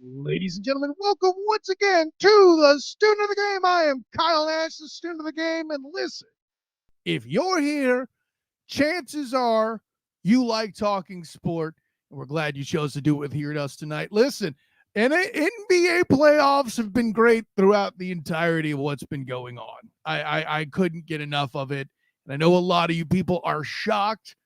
Ladies and gentlemen, welcome once again to the Student of the Game. I am Kyle Nash, the Student of the Game. And listen, if you're here, chances are you like talking sport, and we're glad you chose to do it with here to us tonight. Listen, NBA playoffs have been great throughout the entirety of what's been going on. I couldn't get enough of it. And I know a lot of you people are shocked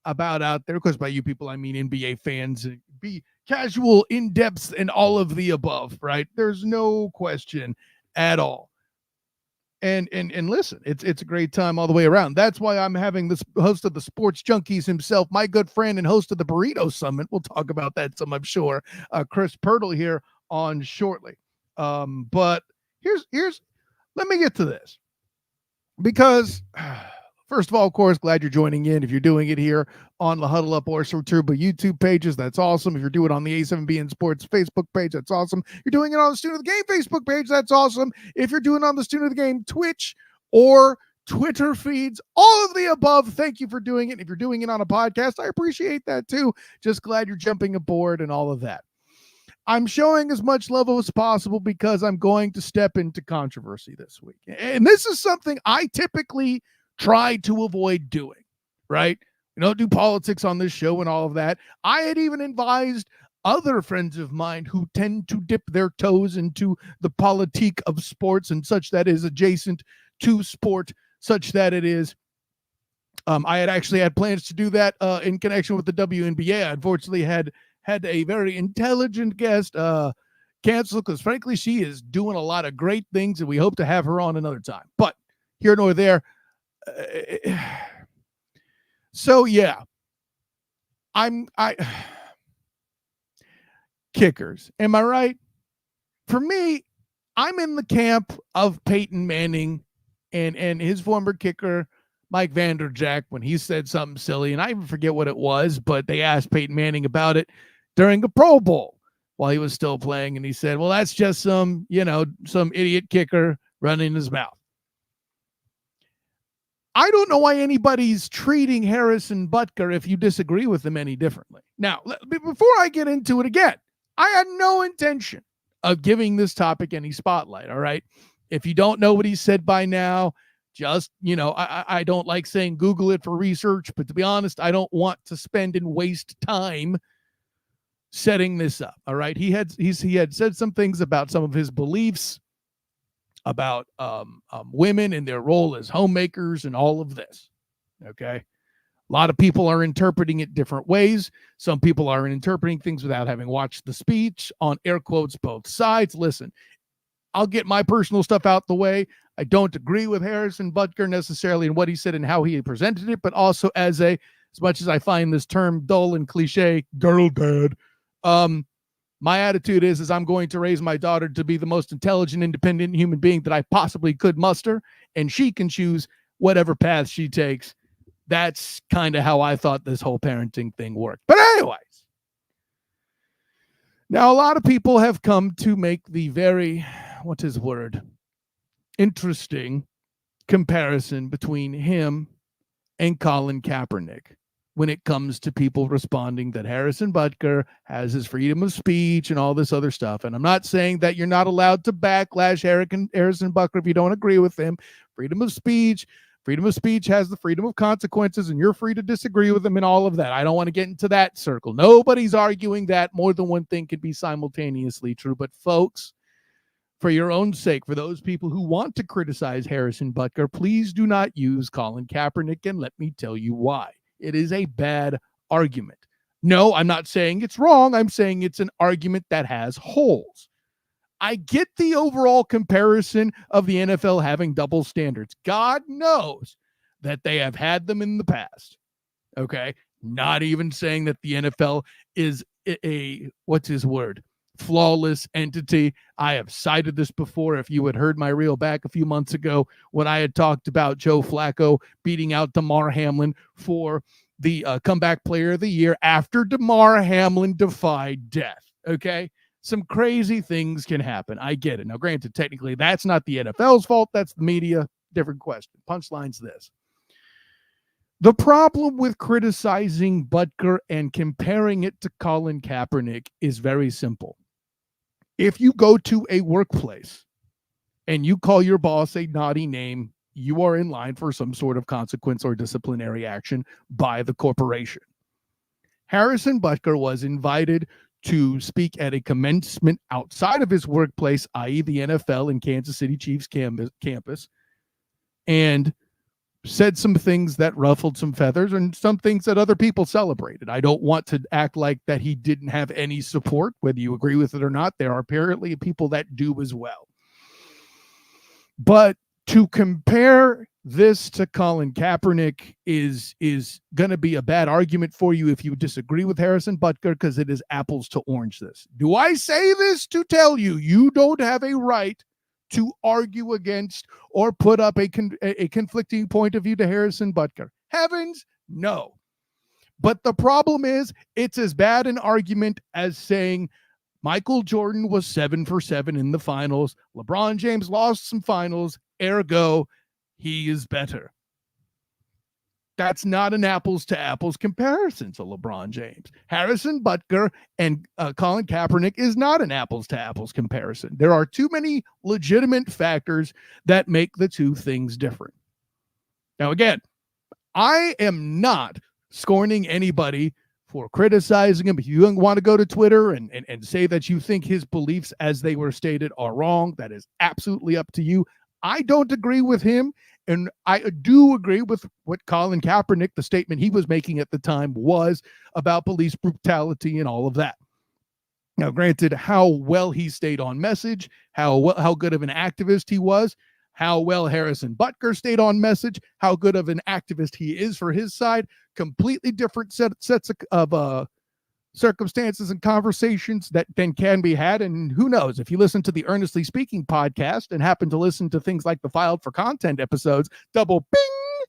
about out there. Of course, by you people, I mean NBA fans, be casual, in depth, and all of the above, right? There's no question at all. And listen, it's a great time all the way around. That's why I'm having this host of the Sports Junkies himself, my good friend and host of the Burrito Summit. We'll talk about that some, I'm sure. Chris Pirtle here on shortly. But here's let me get to this because first of all, of course, glad you're joining in. If you're doing it here on the Huddle Up or Turbo YouTube pages, that's awesome. If you're doing it on the A7B and Sports Facebook page, that's awesome. You're doing it on the Student of the Game Facebook page, that's awesome. If you're doing it on the Student of the Game Twitch or Twitter feeds, all of the above, thank you for doing it. If you're doing it on a podcast, I appreciate that too. Just glad you're jumping aboard and all of that. I'm showing as much love as possible because I'm going to step into controversy this week. And this is something I typically try to avoid doing, right? We don't do politics on this show and all of that. I had even advised other friends of mine who tend to dip their toes into the politique of sports and such that is adjacent to sport, such that it is. I had actually had plans to do that in connection with the WNBA. I unfortunately had a very intelligent guest cancel because, frankly, she is doing a lot of great things, and we hope to have her on another time. But here nor there. So yeah, I kickers. Am I right? For me, I'm in the camp of Peyton Manning and his former kicker, Mike Vanderjack, when he said something silly, and I even forget what it was, but they asked Peyton Manning about it during a Pro Bowl while he was still playing, and he said, well, that's just some idiot kicker running his mouth. I don't know why anybody's treating Harrison Butker, if you disagree with him, any differently. Now, before I get into it again, I had no intention of giving this topic any spotlight, all right? If you don't know what he said by now, just, I don't like saying Google it for research, but to be honest, I don't want to spend and waste time setting this up, all right? He had said some things about some of his beliefs about women and their role as homemakers and all of this. Okay. A lot of people are interpreting it different ways. Some people are interpreting things without having watched the speech, on air quotes, both sides. Listen, I'll get my personal stuff out the way. I don't agree with Harrison Butker necessarily in what he said and how he presented it, but also as much as I find this term dull and cliche, girl dad, my attitude is I'm going to raise my daughter to be the most intelligent, independent human being that I possibly could muster, and she can choose whatever path she takes. That's kind of how I thought this whole parenting thing worked. But anyways, now a lot of people have come to make the very, interesting comparison between him and Colin Kaepernick when it comes to people responding that Harrison Butker has his freedom of speech and all this other stuff. And I'm not saying that you're not allowed to backlash Harrison Butker if you don't agree with him. Freedom of speech has the freedom of consequences, and you're free to disagree with him and all of that. I don't want to get into that circle. Nobody's arguing that more than one thing can be simultaneously true. But folks, for your own sake, for those people who want to criticize Harrison Butker, please do not use Colin Kaepernick, and let me tell you why. It is a bad argument. No, I'm not saying it's wrong. I'm saying it's an argument that has holes. I get the overall comparison of the NFL having double standards. God knows that they have had them in the past. Okay? Not even saying that the NFL is a flawless entity. I have cited this before. If you had heard my reel back a few months ago when I had talked about Joe Flacco beating out Damar Hamlin for the comeback player of the year after Damar Hamlin defied death. Okay. Some crazy things can happen. I get it. Now, granted, technically that's not the NFL's fault. That's the media. Different question. Punchline's this. The problem with criticizing Butker and comparing it to Colin Kaepernick is very simple. If you go to a workplace and you call your boss a naughty name, you are in line for some sort of consequence or disciplinary action by the corporation. Harrison Butker was invited to speak at a commencement outside of his workplace, i.e. the NFL and Kansas City Chiefs campus, and said some things that ruffled some feathers and some things that other people celebrated. I don't want to act like that he didn't have any support, whether you agree with it or not. There are apparently people that do as well. But to compare this to Colin Kaepernick is going to be a bad argument for you if you disagree with Harrison Butker, because it is apples to oranges. Do I say this to tell you you don't have a right to argue against or put up a conflicting point of view to Harrison Butker? Heavens, no. But the problem is, it's as bad an argument as saying Michael Jordan was 7 for 7 in the finals. LeBron James lost some finals. Ergo, he is better. That's not an apples to apples comparison to LeBron James. Harrison Butker and Colin Kaepernick is not an apples to apples comparison. There are too many legitimate factors that make the two things different. Now, again, I am not scorning anybody for criticizing him. If you want to go to Twitter and say that you think his beliefs as they were stated are wrong, that is absolutely up to you. I don't agree with him, and I do agree with what Colin Kaepernick, the statement he was making at the time, was about police brutality and all of that. Now, granted, how well he stayed on message, how good of an activist he was, how well Harrison Butker stayed on message, how good of an activist he is for his side, completely different sets of circumstances and conversations that then can be had. And who knows, if you listen to the Earnestly Speaking podcast and happen to listen to things like the Filed for Content episodes, double bing,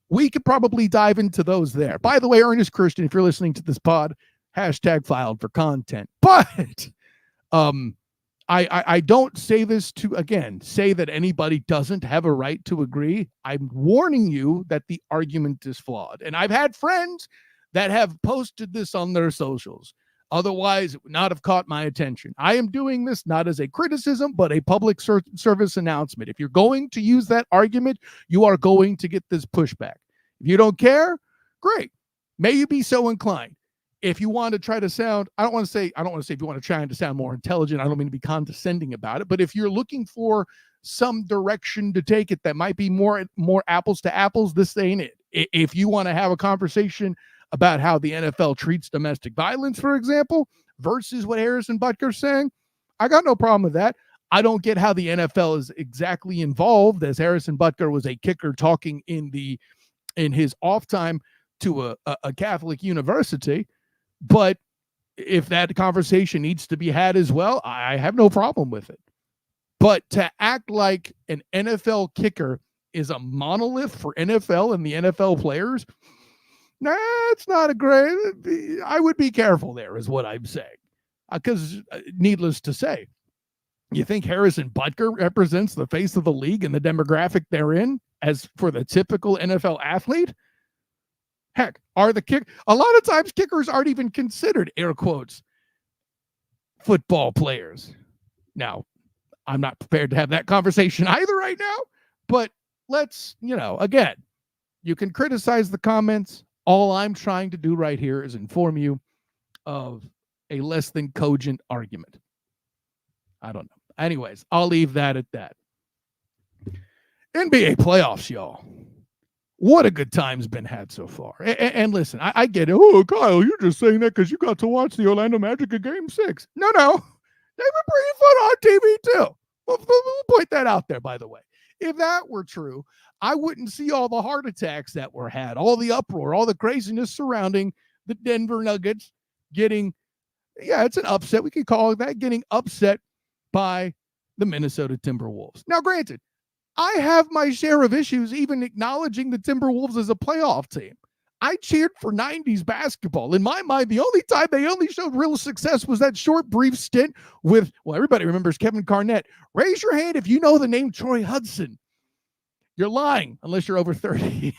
we could probably dive into those there. By the way, Ernest Christian, if you're listening to this pod, hashtag Filed for Content. But I don't say this to, again, say that anybody doesn't have a right to agree. I'm warning you that the argument is flawed. And I've had friends that have posted this on their socials. Otherwise, it would not have caught my attention. I am doing this not as a criticism, but a public service announcement. If you're going to use that argument, you are going to get this pushback. If you don't care, great. May you be so inclined. If you want to try to sound, I don't want to say if you want to try to sound more intelligent, I don't mean to be condescending about it, but if you're looking for some direction to take it that might be more apples to apples, this ain't it. If you want to have a conversation about how the NFL treats domestic violence, for example, versus what Harrison Butker's saying, I got no problem with that. I don't get how the NFL is exactly involved, as Harrison Butker was a kicker talking in his off time to a Catholic university. But if that conversation needs to be had as well, I have no problem with it. But to act like an NFL kicker is a monolith for NFL and the NFL players, it's not a great. I would be careful there, is what I'm saying. Because needless to say, you think Harrison Butker represents the face of the league and the demographic they're in as for the typical NFL athlete? Heck, a lot of times kickers aren't even considered, air quotes, football players. Now, I'm not prepared to have that conversation either right now, but let's, again, you can criticize the comments. All I'm trying to do right here is inform you of a less than cogent argument. I don't know. Anyways, I'll leave that at that. NBA playoffs, y'all. What a good time's been had so far. And listen, I get it. Oh, Kyle, you're just saying that because you got to watch the Orlando Magic at Game 6. No. They were pretty fun on TV, too. We'll point that out there, by the way. If that were true, I wouldn't see all the heart attacks that were had, all the uproar, all the craziness surrounding the Denver Nuggets getting, it's an upset. We could call it that, getting upset by the Minnesota Timberwolves. Now, granted, I have my share of issues even acknowledging the Timberwolves as a playoff team. I cheered for 90s basketball. In my mind, the only time they only showed real success was that short, brief stint with, everybody remembers Kevin Garnett. Raise your hand if you know the name Troy Hudson. You're lying unless you're over 30.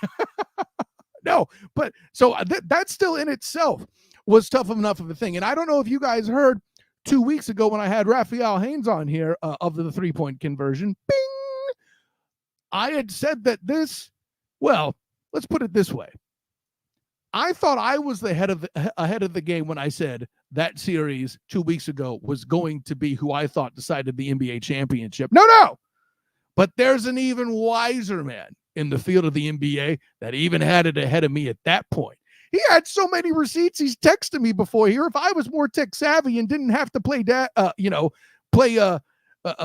No, but so that still in itself was tough enough of a thing. And I don't know if you guys heard 2 weeks ago when I had Raphael Haynes on here of the 3-point conversion. Bing! I had said that let's put it this way. I thought I was ahead of the game when I said that series 2 weeks ago was going to be who I thought decided the NBA championship. No. But there's an even wiser man in the field of the NBA that even had it ahead of me at that point. He had so many receipts. He's texted me before here. If I was more tech savvy and didn't have to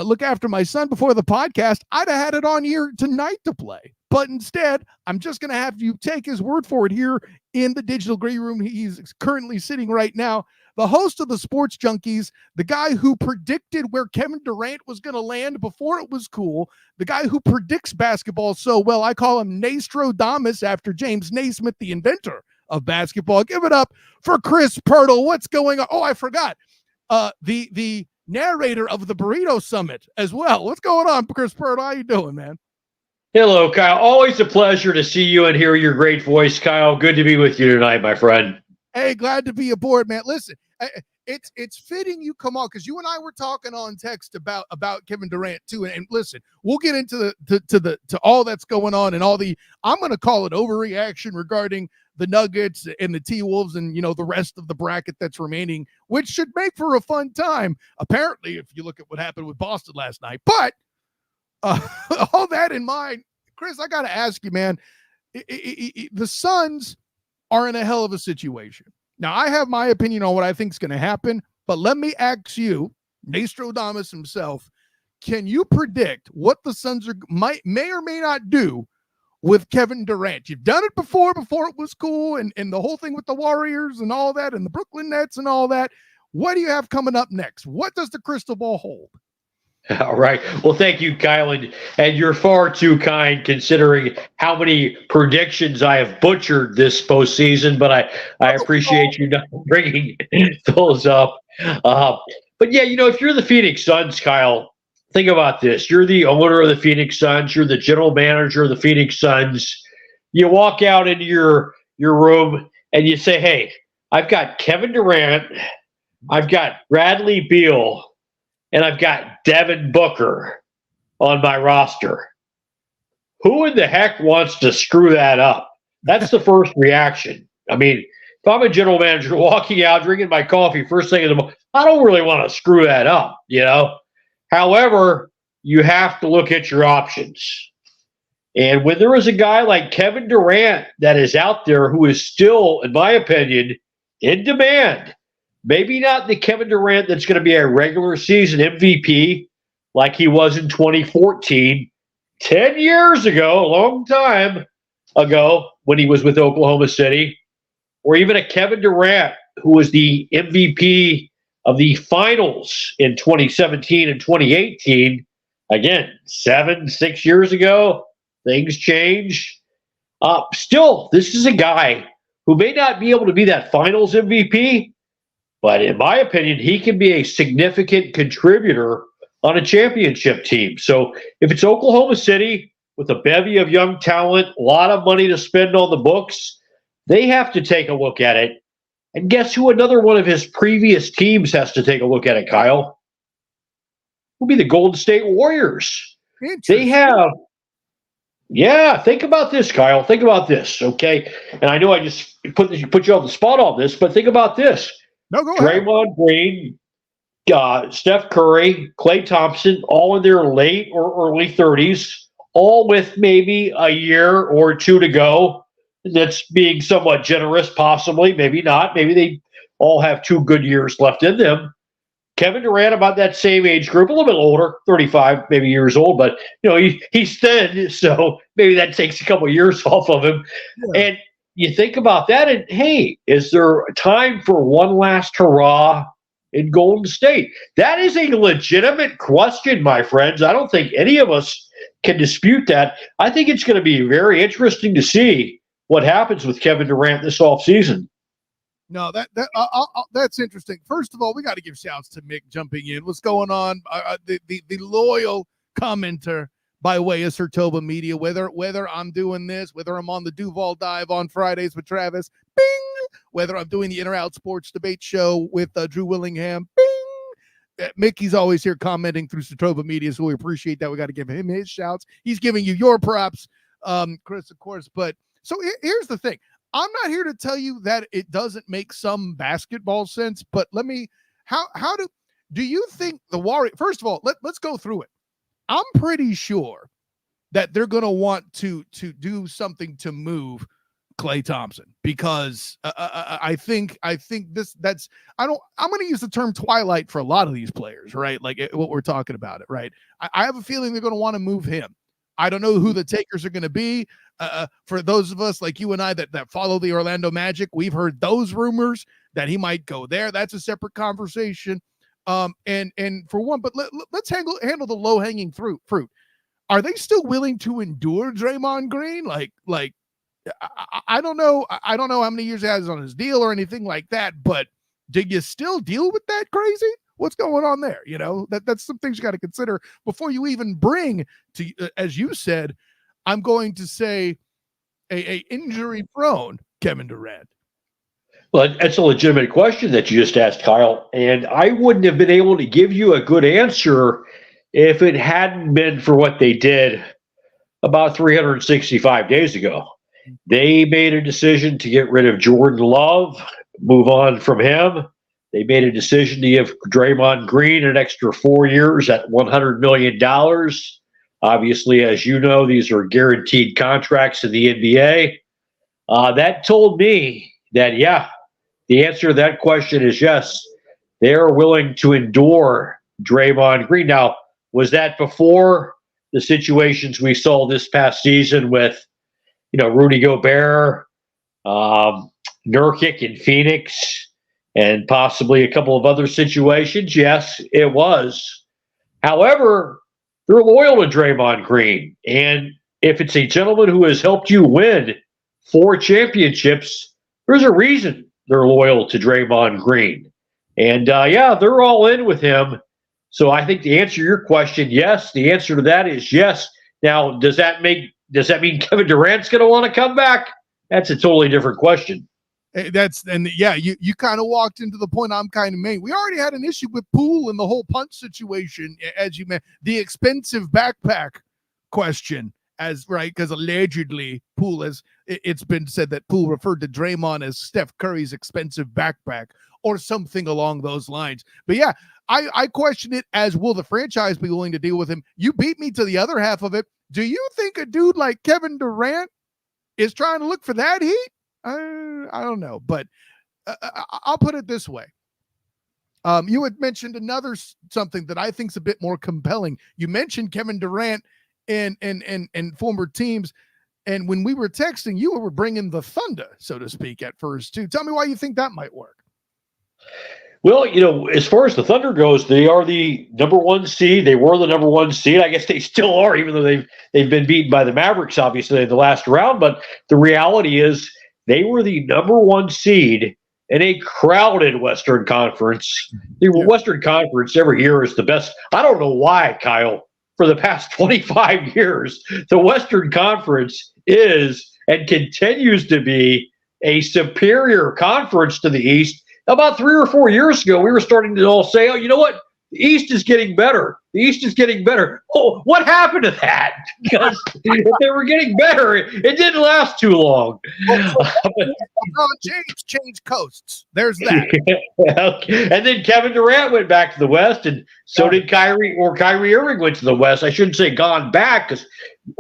look after my son before the podcast, I'd have had it on here tonight to play. But instead, I'm just going to have you take his word for it here in the digital green room. He's currently sitting right now. The host of the Sports Junkies, the guy who predicted where Kevin Durant was going to land before it was cool, the guy who predicts basketball so well, I call him Nastrodamus after James Naismith, the inventor of basketball. Give it up for Chris Pirtle. What's going on? Oh, I forgot. The narrator of the Burrito Summit as well. What's going on, Chris Pirtle? How you doing, man? Hello, Kyle. Always a pleasure to see you and hear your great voice, Kyle. Good to be with you tonight, my friend. Hey, glad to be aboard, man. Listen, it's fitting you come on because you and I were talking on text about Kevin Durant too. And listen, we'll get into to all that's going on and all the, I'm going to call it overreaction regarding the Nuggets and the T-Wolves and, the rest of the bracket that's remaining, which should make for a fun time. Apparently, if you look at what happened with Boston last night, but all that in mind, Chris, I got to ask you, man, the Suns are in a hell of a situation. Now, I have my opinion on what I think is going to happen, but let me ask you, Nastrodamus himself, can you predict what the Suns may or may not do with Kevin Durant? You've done it before it was cool, and the whole thing with the Warriors and all that, and the Brooklyn Nets and all that. What do you have coming up next? What does the crystal ball hold? All right. Well, thank you, Kyle. And you're far too kind considering how many predictions I have butchered this postseason, but I appreciate you not bringing those up. But yeah, if you're the Phoenix Suns, Kyle, think about this. You're the owner of the Phoenix Suns. You're the general manager of the Phoenix Suns. You walk out into your room and you say, hey, I've got Kevin Durant. I've got Bradley Beal. And I've got Devin Booker on my roster. Who in the heck wants to screw that up? That's the first reaction. I mean, if I'm a general manager walking out, drinking my coffee first thing in the morning, I don't really want to screw that up, However, you have to look at your options. And when there is a guy like Kevin Durant that is out there who is still, in my opinion, in demand, maybe not the Kevin Durant that's going to be a regular season MVP like he was in 2014, 10 years ago, a long time ago when he was with Oklahoma City, or even a Kevin Durant who was the MVP of the finals in 2017 and 2018. Again, 6 years ago, things change. Still, this is a guy who may not be able to be that finals MVP, but in my opinion, he can be a significant contributor on a championship team. So if it's Oklahoma City with a bevy of young talent, a lot of money to spend on the books, they have to take a look at it. And guess who another one of his previous teams has to take a look at it, Kyle? Will be the Golden State Warriors. They have, think about this, Kyle. Think about this, okay? And I know I just put you on the spot on this, but think about this. No, go ahead. Draymond Green, Steph Curry, Klay Thompson, all in their late or early 30s, all with maybe a year or two to go. That's being somewhat generous, possibly, maybe not. Maybe they all have 2 good years left in them. Kevin Durant, about that same age group, a little bit older, 35 maybe years old, but he's thin, so maybe that takes a couple of years off of him. Yeah. And you think about that, and hey, is there time for one last hurrah in Golden State? That is a legitimate question, my friends. I don't think any of us can dispute that. I think it's going to be very interesting to see what happens with Kevin Durant this offseason. No, that's interesting. First of all, we got to give shouts to Mick jumping in. What's going on? The loyal commenter by way of Sertoba Media, whether I'm doing this, whether I'm on the Duval Dive on Fridays with Travis, bing, whether I'm doing the In or Out Sports Debate Show with Drew Willingham, bing, Mickey's always here commenting through Satova Media, so we appreciate that. We got to give him his shouts. He's giving you your props, Chris, of course. But so here's the thing. I'm not here to tell you that it doesn't make some basketball sense, but how do you think the Warriors, first of all, let's go through it. I'm pretty sure that they're going to want to do something to move Klay Thompson, because I think I'm going to use the term twilight for a lot of these players, right? Like what we're talking about it, right? I have a feeling they're going to want to move him. I don't know who the takers are going to be. For those of us like you and I that follow the Orlando Magic, we've heard those rumors that he might go there. That's a separate conversation. And for one, but let's handle the low hanging fruit. Are they still willing to endure Draymond Green? I don't know. I don't know how many years he has on his deal or anything like that, but do you still deal with that crazy? What's going on there? You know, that's some things you got to consider before you even bring to, as you said, I'm going to say a injury prone Kevin Durant. Well, that's a legitimate question that you just asked, Kyle. And I wouldn't have been able to give you a good answer if it hadn't been for what they did about 365 days ago. They made a decision to get rid of Jordan Love, move on from him. They made a decision to give Draymond Green an extra 4 years at $100 million. Obviously, as you know, these are guaranteed contracts in the NBA. That told me that, yeah, the answer to that question is yes. They're willing to endure Draymond Green. Now, was that before the situations we saw this past season with, Rudy Gobert, Nurkic in Phoenix, and possibly a couple of other situations? Yes, it was. However, they're loyal to Draymond Green. And if it's a gentleman who has helped you win 4 championships, there's a reason they're loyal to Draymond Green. And yeah, they're all in with him. So I think to answer your question, yes. The answer to that is yes. Now, does that mean Kevin Durant's going to want to come back? That's a totally different question. You kind of walked into the point I'm kind of made. We already had an issue with Poole and the whole punch situation, as you mentioned, the expensive backpack question, because allegedly Poole it's been said that Poole referred to Draymond as Steph Curry's expensive backpack or something along those lines. But yeah, I question it as, will the franchise be willing to deal with him? You beat me to the other half of it. Do you think a dude like Kevin Durant is trying to look for that heat? I don't know, but I'll put it this way. You had mentioned something that I think is a bit more compelling. You mentioned Kevin Durant and former teams, and when we were texting, you were bringing the Thunder, so to speak, at first too. Tell me why you think that might work. Well, as far as the Thunder goes, they are the number 1 seed. They were the number 1 seed. I guess they still are, even though they've been beaten by the Mavericks, obviously, in the last round. But the reality is they were the number 1 seed in a crowded Western Conference. The Western Conference every year is the best. I don't know why, Kyle. For the past 25 years, the Western Conference is and continues to be a superior conference to the East. About 3 or 4 years ago, we were starting to all say, oh, you know what? The East is getting better. The East is getting better. Oh, what happened to that? Because if they were getting better, it didn't last too long. LeBron James changed coasts. There's that. Okay. And then Kevin Durant went back to the West, and so did Kyrie Irving went to the West. I shouldn't say gone back, because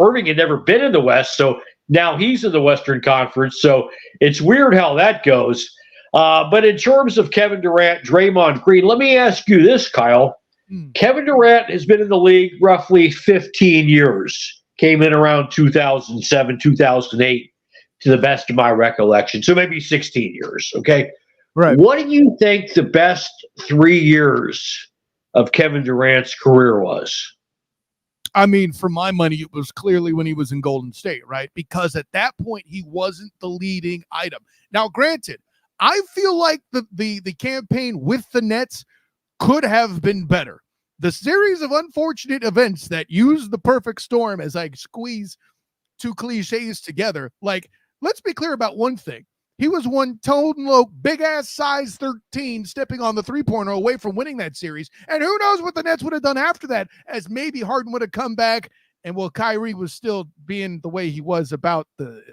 Irving had never been in the West, so now he's in the Western Conference. So it's weird how that goes. But in terms of Kevin Durant, Draymond Green, let me ask you this, Kyle. Kevin Durant has been in the league roughly 15 years. Came in around 2007, 2008, to the best of my recollection. So maybe 16 years, okay? Right. What do you think the best 3 years of Kevin Durant's career was? I mean, for my money, it was clearly when he was in Golden State, right? Because at that point, he wasn't the leading item. Now, granted, I feel like the campaign with the Nets could have been better. The series of unfortunate events that used the perfect storm, as I squeeze 2 cliches together, like, let's be clear about one thing. He was one Tone Loc, big-ass size 13, stepping on the three-pointer away from winning that series. And who knows what the Nets would have done after that, as maybe Harden would have come back, and Kyrie was still being the way he was about the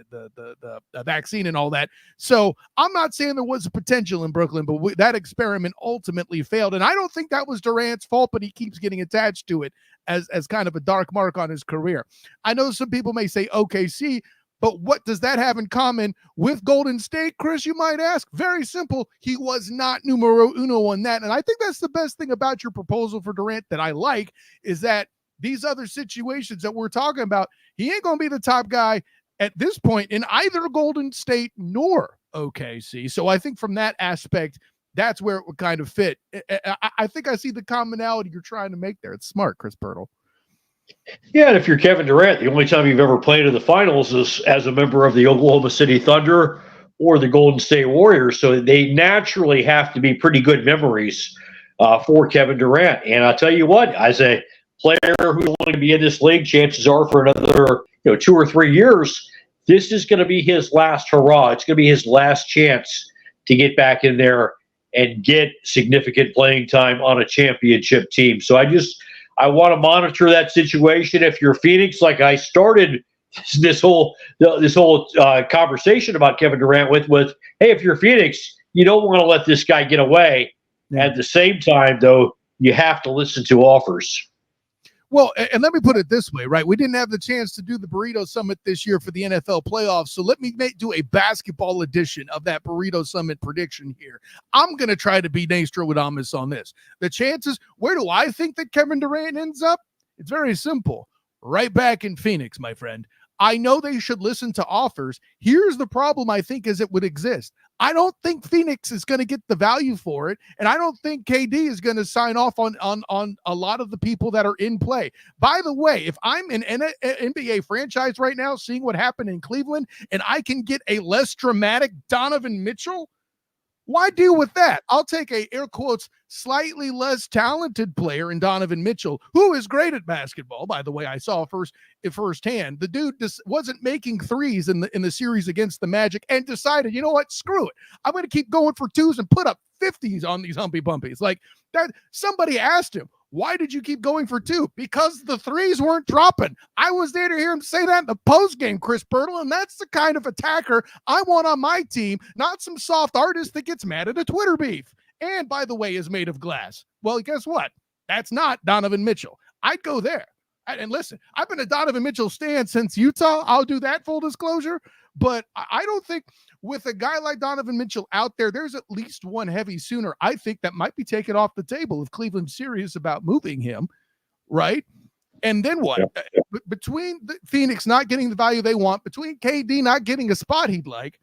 vaccine and all that. So I'm not saying there was a potential in Brooklyn, but that experiment ultimately failed. And I don't think that was Durant's fault, but he keeps getting attached to it as kind of a dark mark on his career. I know some people may say OKC, but what does that have in common with Golden State, Chris, you might ask? Very simple. He was not numero uno on that. And I think that's the best thing about your proposal for Durant that I like, is that these other situations that we're talking about, he ain't going to be the top guy at this point in either Golden State nor OKC. So I think from that aspect, that's where it would kind of fit. I think I see the commonality you're trying to make there. It's smart, Chris Pirtle. Yeah, and if you're Kevin Durant, the only time you've ever played in the finals is as a member of the Oklahoma City Thunder or the Golden State Warriors. So they naturally have to be pretty good memories for Kevin Durant. And I'll tell you what, as a player who's going to be in this league, chances are for another 2 or 3 years, this is going to be his last hurrah. It's going to be his last chance to get back in there and get significant playing time on a championship team. So I want to monitor that situation. If you're Phoenix, like I started this whole conversation about Kevin Durant with, hey, if you're Phoenix, you don't want to let this guy get away. Yeah. At the same time, though, you have to listen to offers. Well, and let me put it this way, right? We didn't have the chance to do the Burrito Summit this year for the NFL playoffs, so let me do a basketball edition of that Burrito Summit prediction here. I'm going to try to be Nostradamus on this. The chances, where do I think that Kevin Durant ends up? It's very simple. Right back in Phoenix, my friend. I know they should listen to offers. Here's the problem I think is it would exist. I don't think Phoenix is going to get the value for it, and I don't think KD is going to sign off on a lot of the people that are in play. By the way, if I'm an NBA franchise right now, seeing what happened in Cleveland, and I can get a less dramatic Donovan Mitchell, why deal with that? I'll take a, air quotes, slightly less talented player in Donovan Mitchell, who is great at basketball. By the way, I saw firsthand. The dude just wasn't making threes in the series against the Magic and decided, you know what, screw it. I'm going to keep going for twos and put up 50s on these humpy bumpies. Like that. Somebody asked him, why did you keep going for two? Because the threes weren't dropping. I was there to hear him say that in the postgame, Chris Pirtle, and that's the kind of attacker I want on my team, not some soft artist that gets mad at a Twitter beef. And, by the way, is made of glass. Well, guess what? That's not Donovan Mitchell. I'd go there. And listen, I've been a Donovan Mitchell stan since Utah. I'll do that, full disclosure. But I don't think with a guy like Donovan Mitchell out there, there's at least one heavy Sooner I think that might be taken off the table if Cleveland's serious about moving him, right? And then what? Yeah. Between the Phoenix not getting the value they want, between KD not getting a spot he'd like,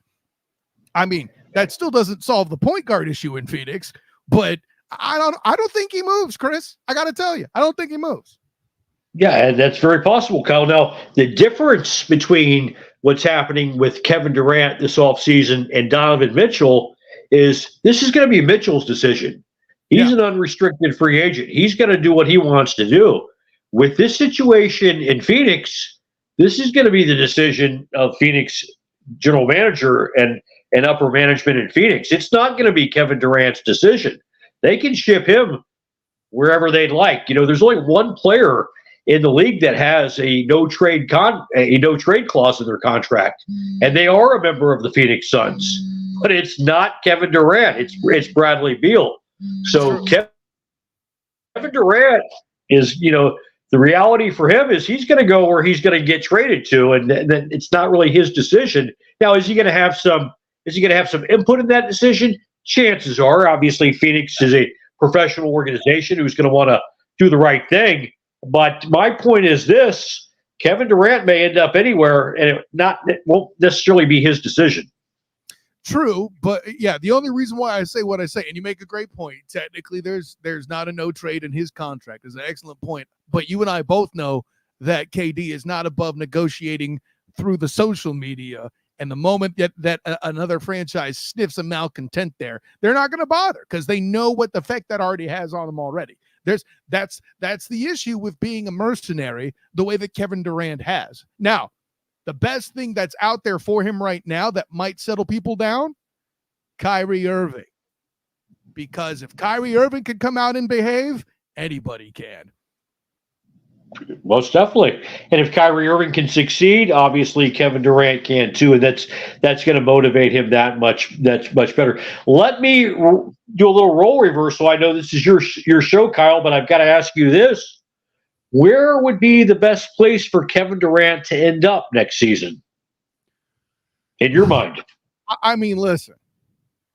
I mean, that still doesn't solve the point guard issue in Phoenix, but I don't think he moves, Chris. I got to tell you, I don't think he moves. Yeah, that's very possible, Kyle. Now, the difference between what's happening with Kevin Durant this offseason and Donovan Mitchell is this is going to be Mitchell's decision. He's an unrestricted free agent. He's going to do what he wants to do. With this situation in Phoenix, this is going to be the decision of Phoenix general manager and upper management in Phoenix. It's not going to be Kevin Durant's decision. They can ship him wherever they'd like. There's only one player in the league that has a no trade clause in their contract, and they are a member of the Phoenix Suns. But it's not Kevin Durant; it's Bradley Beal. So Kevin Durant is, the reality for him is he's going to go where he's going to get traded to, and then it's not really his decision. Now, is he going to have some input in that decision? Chances are, obviously, Phoenix is a professional organization who's going to want to do the right thing. But my point is this: Kevin Durant may end up anywhere, and it won't necessarily be his decision. True, but yeah, the only reason why I say what I say, and you make a great point. Technically, there's not a no trade in his contract. It's an excellent point. But you and I both know that KD is not above negotiating through the social media. And the moment that another franchise sniffs a malcontent there, they're not going to bother because they know what the effect that already has on them already. That's the issue with being a mercenary the way that Kevin Durant has. Now, The best thing that's out there for him right now that might settle people down, Kyrie Irving. Because if Kyrie Irving can come out and behave, anybody can. Most definitely. And if Kyrie Irving can succeed, obviously Kevin Durant can too. And that's going to motivate him that much. That's much better. Let me do a little role reversal. I know this is your show, Kyle, but I've got to ask you this. Where would be the best place for Kevin Durant to end up next season? In your mind? I mean, listen,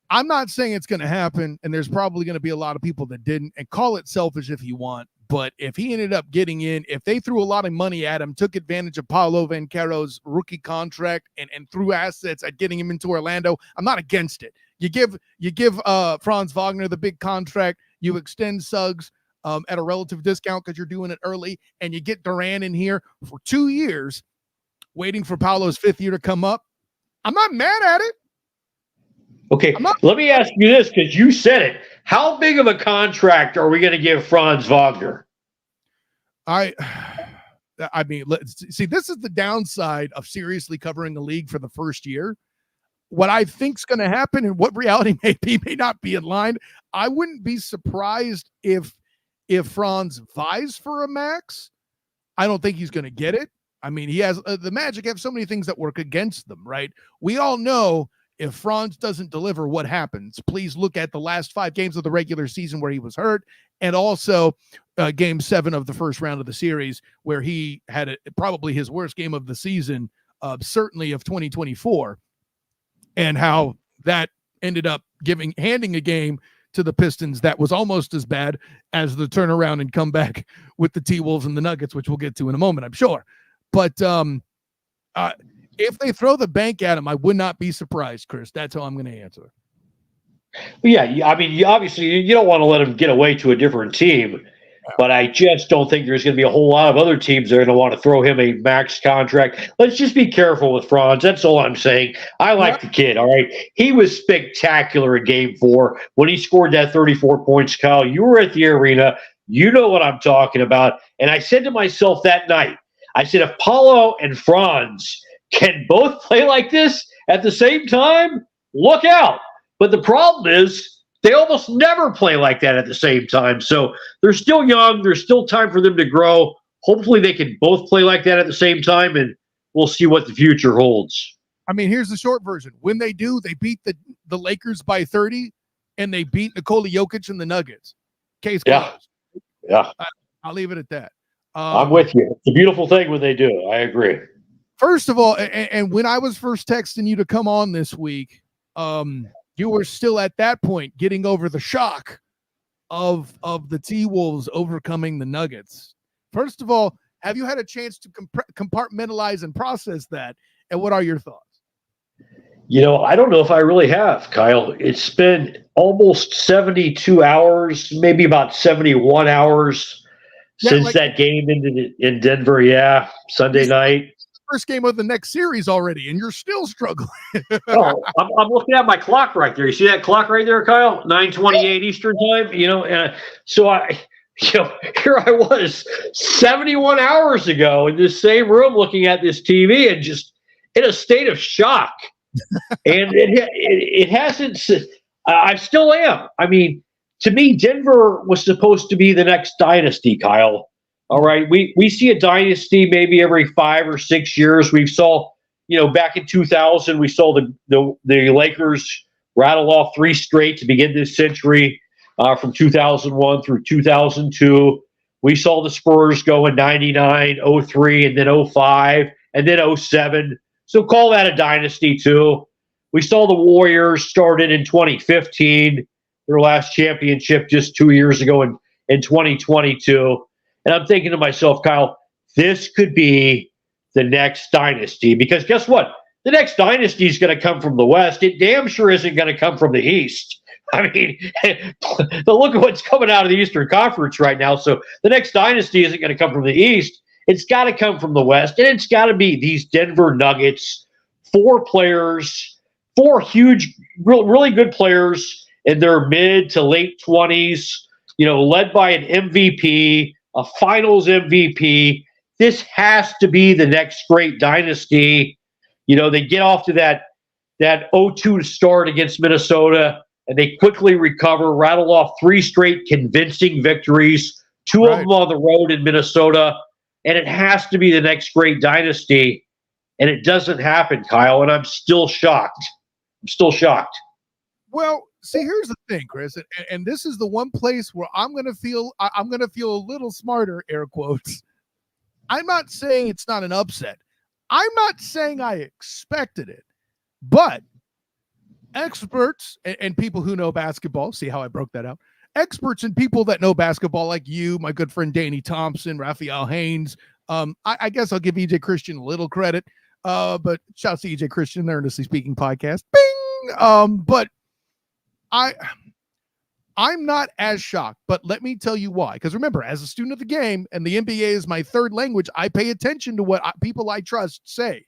I'm not saying it's going to happen, and there's probably going to be a lot of people that didn't, and call it selfish if you want. But if he ended up getting in, if they threw a lot of money at him, took advantage of Paolo Banchero's rookie contract and threw assets at getting him into Orlando, I'm not against it. You give Franz Wagner the big contract, you extend Suggs at a relative discount because you're doing it early, and you get Durant in here for 2 years, waiting for Paolo's 5th year to come up. I'm not mad at it. Okay, let me ask you this, because you said it. How big of a contract are we going to give Franz Wagner? I mean, see, this is the downside of seriously covering the league for the first year. What I think's going to happen and what reality may not be in line. I wouldn't be surprised if Franz vies for a max. I don't think he's going to get it. I mean, he has the Magic have so many things that work against them, right? We all know if Franz doesn't deliver, what happens? Please look at the last 5 games of the regular season where he was hurt, and also Game 7 of the first round of the series where he had probably his worst game of the season, certainly of 2024, and how that ended up handing a game to the Pistons that was almost as bad as the turnaround and comeback with the T-Wolves and the Nuggets, which we'll get to in a moment, I'm sure. But if they throw the bank at him, I would not be surprised, Chris. That's how I'm going to answer. Yeah, I mean, obviously, you don't want to let him get away to a different team, but I just don't think there's going to be a whole lot of other teams that are going to want to throw him a max contract. Let's just be careful with Franz. That's all I'm saying. I like the kid, all right? He was spectacular in Game 4 when he scored that 34 points, Kyle. You were at the arena. You know what I'm talking about. And I said to myself that night, I said, if Paolo and Franz can both play like this at the same time, look out. But the problem is they almost never play like that at the same time. So they're still young. There's still time for them to grow. Hopefully they can both play like that at the same time, and we'll see what the future holds. I mean, here's the short version. When they do, they beat the Lakers by 30, and they beat Nikola Jokic and the Nuggets. Case closed. Yeah. I'll leave it at that. I'm with you. It's a beautiful thing when they do. I agree. First of all, and when I was first texting you to come on this week, you were still at that point getting over the shock of the T-Wolves overcoming the Nuggets. First of all, have you had a chance to compartmentalize and process that? And what are your thoughts? You know, I don't know if I really have, Kyle. It's been almost 72 hours, maybe about 71 hours since that game in Denver. Yeah, Sunday night. First game of the next series already, and you're still struggling. I'm looking at my clock right there. You see that clock right there, Kyle? 9:28 Eastern time. You know, so here I was 71 hours ago in this same room looking at this TV and just in a state of shock. And it hasn't. I still am. I mean, to me, Denver was supposed to be the next dynasty, Kyle. All right, we see a dynasty maybe every 5 or 6 years. We saw, back in 2000, we saw the Lakers rattle off 3 straight to begin this century, from 2001 through 2002. We saw the Spurs go in 99, 03, and then 05, and then 07. So call that a dynasty too. We saw the Warriors started in 2015, their last championship just 2 years ago in 2022. And I'm thinking to myself, Kyle, this could be the next dynasty, because guess what? The next dynasty is going to come from the West. It damn sure isn't going to come from the East. I mean, look at what's coming out of the Eastern Conference right now. So the next dynasty isn't going to come from the East. It's got to come from the West, and it's got to be these Denver Nuggets, 4 players, 4 huge, really good players in their mid to late 20s, led by an MVP, a finals MVP. this has to be the next great dynasty. They get off to that 0-2 start against Minnesota, and they quickly recover, rattle off 3 straight convincing victories, 2 of them on the road in Minnesota, and it has to be the next great dynasty, and it doesn't happen, Kyle, and I'm still shocked. Well, see, here's the thing, Chris, and this is the one place where I'm going to feel a little smarter, air quotes. I'm not saying it's not an upset. I'm not saying I expected it, but experts and people who know basketball, see how I broke that out? Experts and people that know basketball like you, my good friend Danny Thompson, Raphael Haynes. I guess I'll give EJ Christian a little credit, but shouts to EJ Christian, their Earnestly Speaking podcast. Bing! But I'm not as shocked, but let me tell you why. Because remember, as a student of the game, and the NBA is my third language, I pay attention to what people I trust say.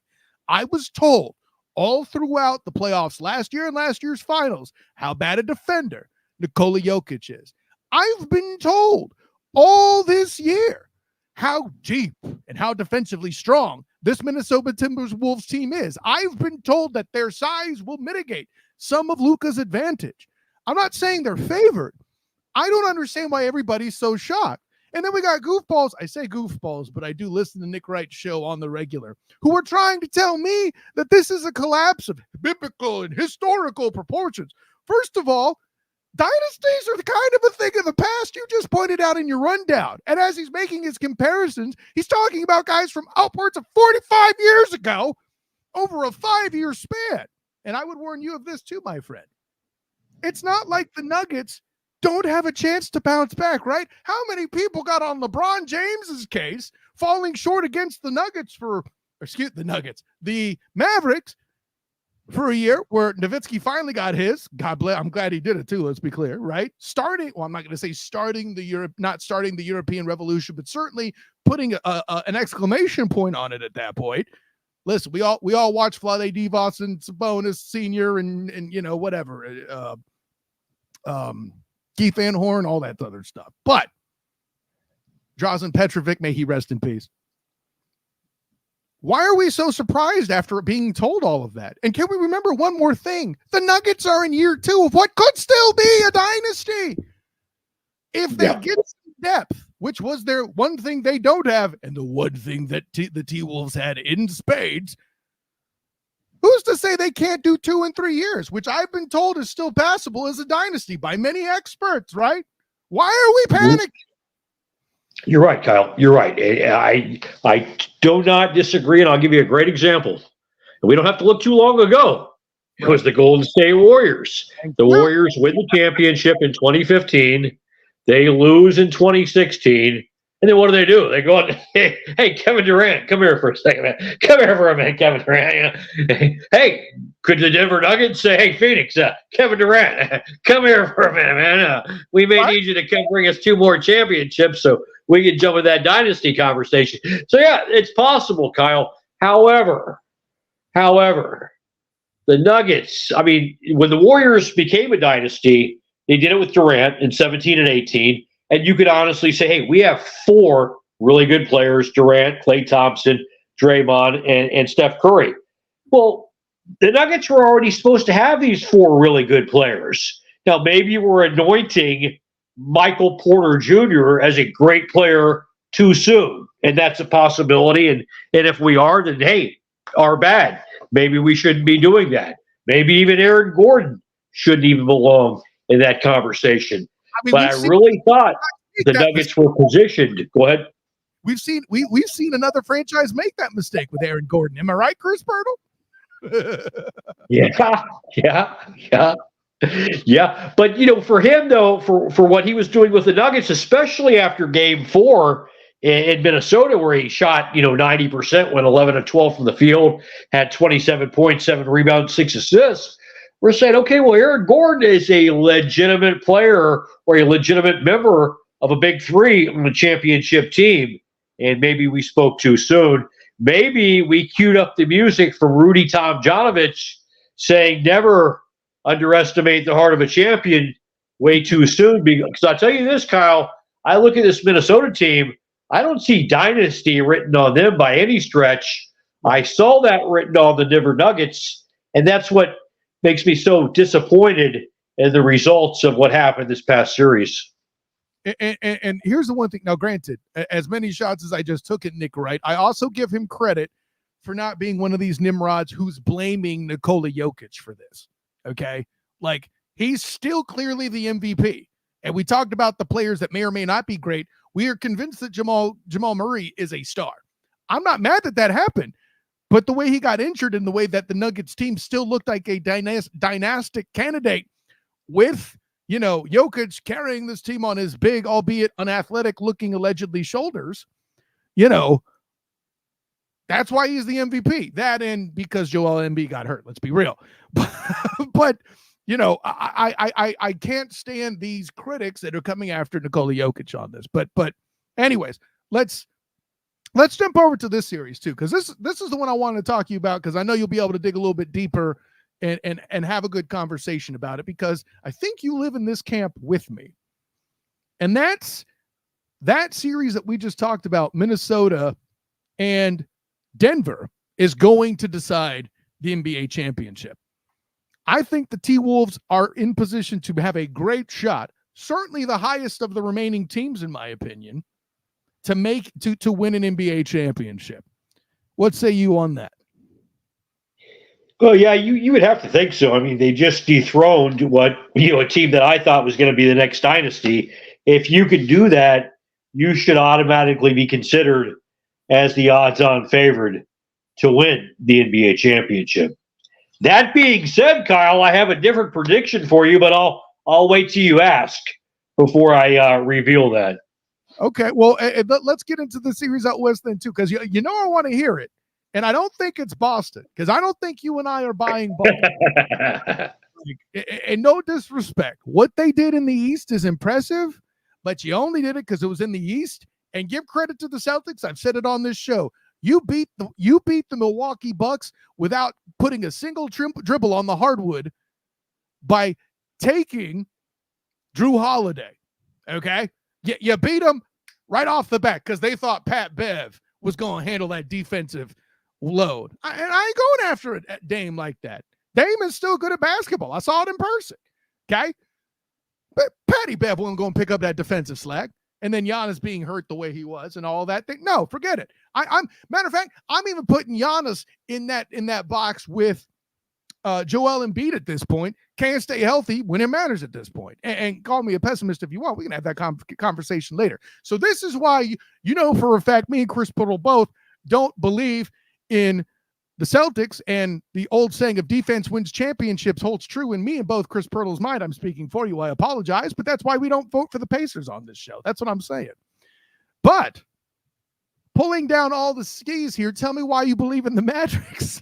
I was told all throughout the playoffs last year and last year's finals how bad a defender Nikola Jokic is. I've been told all this year how deep and how defensively strong this Minnesota Timberwolves team is. I've been told that their size will mitigate some of Luka's advantage. I'm not saying they're favored. I don't understand why everybody's so shocked. And then we got goofballs. I say goofballs, but I do listen to Nick Wright's show on the regular, who are trying to tell me that this is a collapse of biblical and historical proportions. First of all, dynasties are the kind of a thing of the past you just pointed out in your rundown. And as he's making his comparisons, he's talking about guys from upwards of 45 years ago over a 5-year span. And I would warn you of this too, my friend. It's not like the Nuggets don't have a chance to bounce back, right? How many people got on LeBron James's case falling short against the Mavericks for a year where Nowitzki finally got his. God bless. I'm glad he did it too. Let's be clear, right? I'm not going to say not starting the European Revolution, but certainly putting an exclamation point on it at that point. Listen, we all watch Vlade Divac and Sabonis Senior and whatever. Keith Van Horn, all that other stuff. But Drazen Petrovic, may he rest in peace. Why are we so surprised after being told all of that? And can we remember one more thing? The Nuggets are in year 2 of what could still be a dynasty. If they get some depth, which was their one thing they don't have, and the one thing that the T-Wolves had in spades, who's to say they can't do 2 and 3 years, which I've been told is still passable as a dynasty by many experts, right? Why are we panicking? You're right, Kyle. You're right. I do not disagree, and I'll give you a great example. And we don't have to look too long ago. It was the Golden State Warriors. The Warriors win the championship in 2015. They lose in 2016. And then what do? They go on, hey, Kevin Durant, come here for a second, man. Come here for a minute, Kevin Durant. Hey, could the Denver Nuggets say, hey, Phoenix, Kevin Durant, come here for a minute, man. We may need you to come bring us 2 more championships so we can jump in that dynasty conversation. So, yeah, it's possible, Kyle. However, the Nuggets, I mean, when the Warriors became a dynasty, they did it with Durant in 17 and 18. And you could honestly say, hey, we have 4 really good players, Durant, Klay Thompson, Draymond, and Steph Curry. Well, the Nuggets were already supposed to have these 4 really good players. Now, maybe we're anointing Michael Porter Jr. as a great player too soon. And that's a possibility. And if we are, then, hey, our bad. Maybe we shouldn't be doing that. Maybe even Aaron Gordon shouldn't even belong in that conversation. But I really thought the Nuggets were positioned. Go ahead. We've seen another franchise make that mistake with Aaron Gordon. Am I right, Chris Pirtle? Yeah. But for him though, for what he was doing with the Nuggets, especially after Game 4 in Minnesota, where he shot 90%, went 11 of 12 from the field, had 27 points, 7 rebounds, 6 assists. We're saying, okay, well, Aaron Gordon is a legitimate player or a legitimate member of a big 3 on the championship team. And maybe we spoke too soon. Maybe we queued up the music from Rudy Tomjanovich saying never underestimate the heart of a champion way too soon. Because I'll tell you this, Kyle, I look at this Minnesota team, I don't see dynasty written on them by any stretch. I saw that written on the Denver Nuggets, and that's what makes me so disappointed in the results of what happened this past series. And here's the one thing. Now, granted, as many shots as I just took at Nick Wright, I also give him credit for not being one of these nimrods who's blaming Nikola Jokic for this. Okay? Like, he's still clearly the MVP. And we talked about the players that may or may not be great. We are convinced that Jamal Murray is a star. I'm not mad that happened, but the way he got injured and the way that the Nuggets team still looked like a dynastic candidate with, Jokic carrying this team on his big, albeit unathletic looking allegedly shoulders, that's why he's the MVP. That and because Joel Embiid got hurt, let's be real. But I can't stand these critics that are coming after Nikola Jokic on this. But anyways, let's jump over to this series too, because this is the one I wanted to talk to you about, because I know you'll be able to dig a little bit deeper and have a good conversation about it, because I think you live in this camp with me. And that's that series that we just talked about, Minnesota and Denver, is going to decide the NBA championship. I think the T-Wolves are in position to have a great shot, certainly the highest of the remaining teams, in my opinion, to win an NBA championship. What say you on that? Well, yeah, you would have to think so. I mean, they just dethroned a team that I thought was going to be the next dynasty. If you could do that, you should automatically be considered as the odds-on favorite to win the NBA championship. That being said, Kyle, I have a different prediction for you, but I'll wait till you ask before I reveal that. Okay, well, let's get into the series out west then too, because I want to hear it, and I don't think it's Boston, because I don't think you and I are buying Boston. And no disrespect, what they did in the East is impressive, but you only did it because it was in the East. And give credit to the Celtics. I've said it on this show. You beat the Milwaukee Bucks without putting a single dribble on the hardwood by taking Drew Holiday. Okay, you beat them right off the bat because they thought Pat Bev was going to handle that defensive load. And I ain't going after a Dame like that. Dame is still good at basketball. I saw it in person. Okay, but Patty Bev wasn't going to pick up that defensive slack. And then Giannis being hurt the way he was and all that thing. No, forget it. I'm matter of fact, I'm even putting Giannis in that box with Joel Embiid at this point. Can't stay healthy when it matters at this point. And call me a pessimist if you want. We can have that conversation later. So this is why, for a fact, me and Chris Pirtle both don't believe in the Celtics, and the old saying of defense wins championships holds true in me and both Chris Pirtle's mind. I'm speaking for you. I apologize, but that's why we don't vote for the Pacers on this show. That's what I'm saying. But pulling down all the skis here, tell me why you believe in the Mavericks.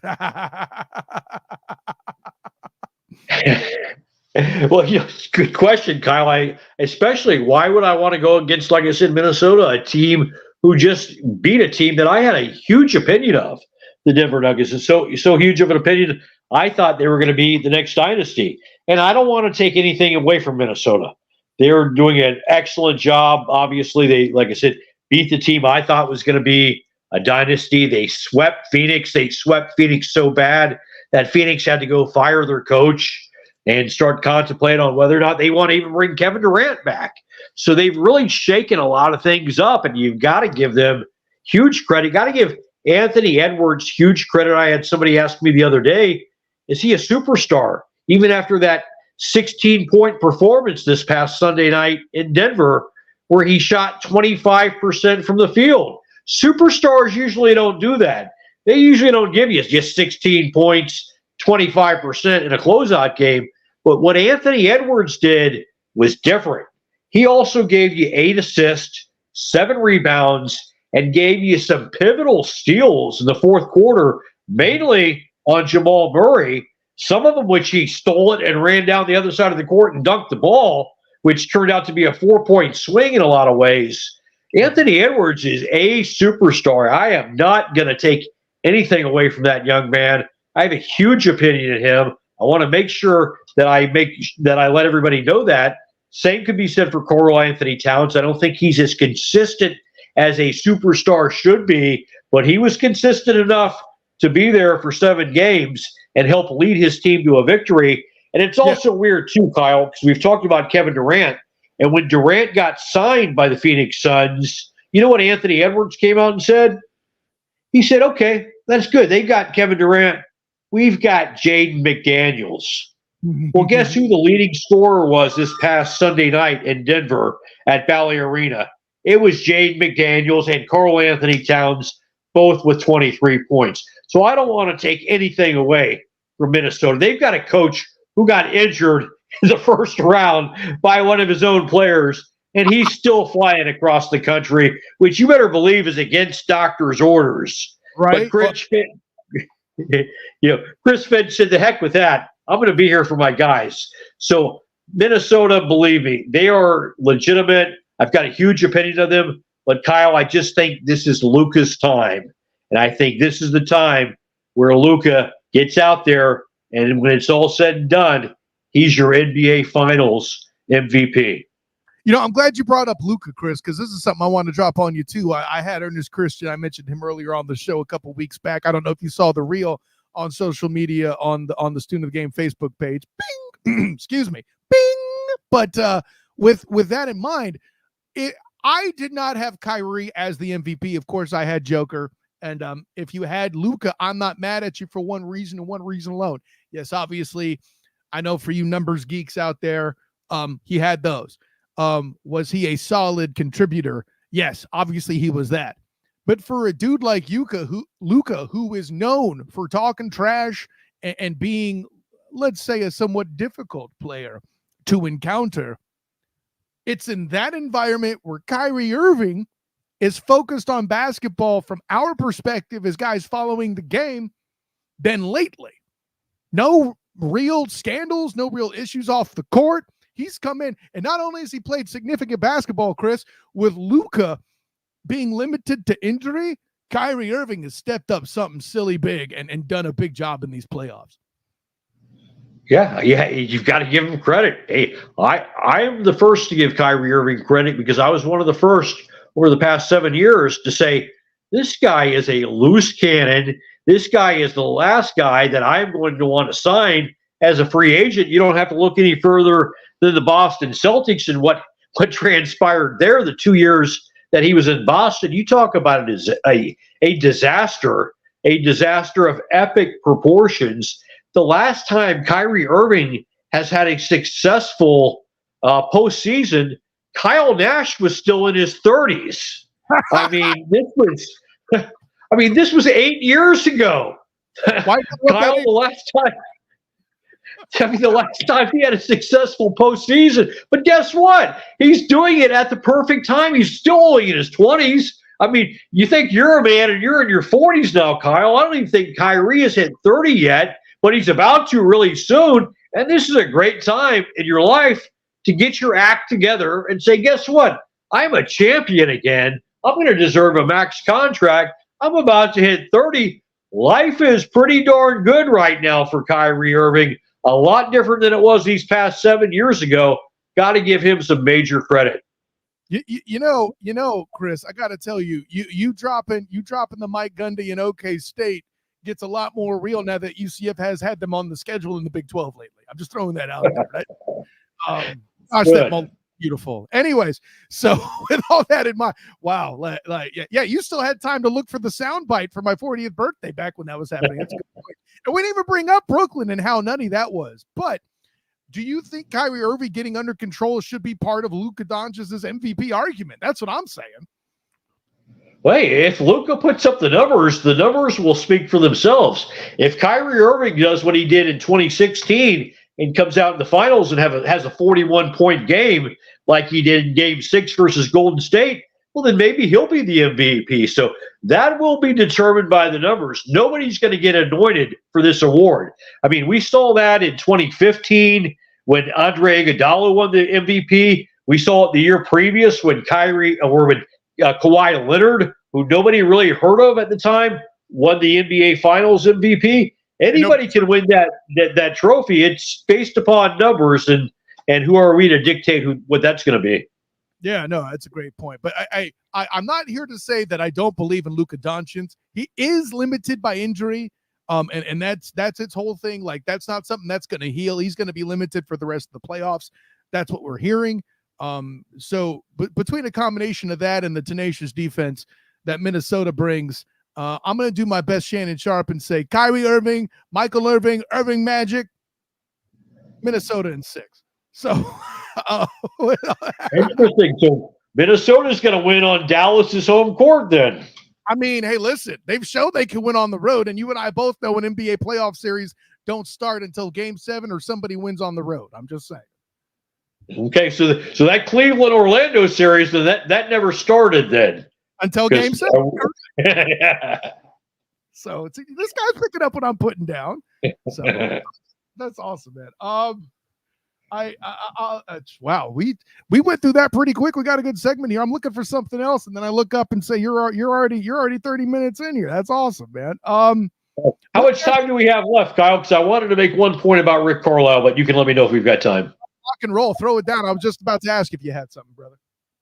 Well, good question, Kyle. Especially why would I want to go against, like I said, Minnesota, a team who just beat a team that I had a huge opinion of. The Denver Nuggets is so huge of an opinion. I thought they were going to be the next dynasty. And I don't want to take anything away from Minnesota. They're doing an excellent job. Obviously, they, like I said, beat the team I thought was going to be a dynasty. They swept Phoenix. They swept Phoenix so bad that Phoenix had to go fire their coach and start contemplating on whether or not they want to even bring Kevin Durant back. So they've really shaken a lot of things up, and you've got to give them huge credit. Got to give Anthony Edwards huge credit. I had somebody ask me the other day, is he a superstar? Even after that 16-point performance this past Sunday night in Denver, where he shot 25% from the field. Superstars usually don't do that. They usually don't give you just 16 points, 25% in a closeout game. But what Anthony Edwards did was different. He also gave you 8 assists, 7 rebounds, and gave you some pivotal steals in the fourth quarter, mainly on Jamal Murray, some of them which he stole it and ran down the other side of the court and dunked the ball, which turned out to be a 4-point swing in a lot of ways. Anthony Edwards is a superstar. I am not going to take anything away from that young man. I have a huge opinion of him. I want to make sure that I let everybody know that. Same could be said for Karl Anthony Towns. I don't think he's as consistent as a superstar should be, but he was consistent enough to be there for 7 games and help lead his team to a victory. And it's also weird too, Kyle, because we've talked about Kevin Durant. And when Durant got signed by the Phoenix Suns, you know what Anthony Edwards came out and said? He said, okay, that's good. They got Kevin Durant. We've got Jaden McDaniels. Well, guess who the leading scorer was this past Sunday night in Denver at Bally Arena? It was Jaden McDaniels and Karl Anthony Towns, both with 23 points. So I don't want to take anything away from Minnesota. They've got a coach who got injured in the first round by one of his own players, and he's still flying across the country, which you better believe is against doctor's orders. Right. But Chris Finn said, the heck with that. I'm going to be here for my guys. So Minnesota, believe me, they are legitimate. I've got a huge opinion of them. But, Kyle, I just think this is Luka's time. And I think this is the time where Luka gets out there, and when it's all said and done, he's your NBA Finals MVP. You know, I'm glad you brought up Luka, Chris, because this is something I want to drop on you, too. I had Ernest Christian. I mentioned him earlier on the show a couple weeks back. I don't know if you saw the reel on social media on the Student of the Game Facebook page. Bing! Excuse me. Bing! But with that in mind, I did not have Kyrie as the MVP. Of course, I had Joker. And if you had Luka, I'm not mad at you for one reason and one reason alone. Yes, obviously, I know for you numbers geeks out there, he had those. Was he a solid contributor? Yes, obviously he was that. But for a dude like Luka, who is known for talking trash and being, let's say, a somewhat difficult player to encounter, it's in that environment where Kyrie Irving is focused on basketball from our perspective as guys following the game than lately. No real scandals, no real issues off the court. He's come in, and not only has he played significant basketball, Chris, with Luka being limited to injury, Kyrie Irving has stepped up something silly big and done a big job in these playoffs. Yeah, you've got to give him credit. Hey, I am the first to give Kyrie Irving credit because I was one of the first over the past 7 years to say, this guy is a loose cannon. This guy is the last guy that I'm going to want to sign as a free agent. You don't have to look any further than the Boston Celtics and what transpired there the 2 years that he was in Boston. You talk about it as a disaster of epic proportions. The last time Kyrie Irving has had a successful postseason, Kyle Nash was still in his 30s. I mean, this was 8 years ago. Kyle, the last time he had a successful postseason. But guess what? He's doing it at the perfect time. He's still only in his 20s. I mean, you think you're a man and you're in your 40s now, Kyle. I don't even think Kyrie has hit 30 yet, but he's about to really soon. And this is a great time in your life to get your act together and say, guess what? I'm a champion again. I'm going to deserve a max contract. I'm about to hit 30. Life is pretty darn good right now for Kyrie Irving. A lot different than it was these past 7 years ago. Got to give him some major credit. You know, Chris, I got to tell you, you dropping the Mike Gundy in OK State gets a lot more real now that UCF has had them on the schedule in the Big 12 lately. I'm just throwing that out there, right? Gosh, that beautiful. Anyways, so with all that in mind, wow, you still had time to look for the soundbite for my 40th birthday back when that was happening. That's a good point. And we didn't even bring up Brooklyn and how nutty that was. But do you think Kyrie Irving getting under control should be part of Luka Doncic's MVP argument? That's what I'm saying. Well, hey, if Luka puts up the numbers will speak for themselves. If Kyrie Irving does what he did in 2016 and comes out in the finals and has a 41-point game like he did in Game 6 versus Golden State, well, then maybe he'll be the MVP. So that will be determined by the numbers. Nobody's going to get anointed for this award. I mean, we saw that in 2015 when Andre Iguodala won the MVP. We saw it the year previous when Kawhi Leonard, who nobody really heard of at the time, won the NBA Finals MVP. Anybody can win that trophy. It's based upon numbers, and who are we to dictate what that's going to be? Yeah, no, that's a great point. But I'm not here to say that I don't believe in Luka Doncic. He is limited by injury. And that's its whole thing. Like, that's not something that's going to heal. He's going to be limited for the rest of the playoffs. That's what we're hearing. So between a combination of that and the tenacious defense that Minnesota brings, I'm going to do my best Shannon Sharp and say Kyrie Irving, Michael Irving, Irving Magic, Minnesota in 6. So interesting. So Minnesota's going to win on Dallas's home court then. I mean, hey, listen, they've shown they can win on the road, and you and I both know an NBA playoff series don't start until Game 7 or somebody wins on the road. I'm just saying. Okay, so that Cleveland-Orlando series, then that never started then. Until Game 7. So this guy's picking up what I'm putting down. So that's awesome, man. Wow, we went through that pretty quick. We got a good segment here. I'm looking for something else, and then I look up and say you're already 30 minutes in here. That's awesome, man. How much time do we have left, Kyle? Because I wanted to make one point about Rick Carlisle, but you can let me know if we've got time. Rock and roll, throw it down. I was just about to ask if you had something, brother.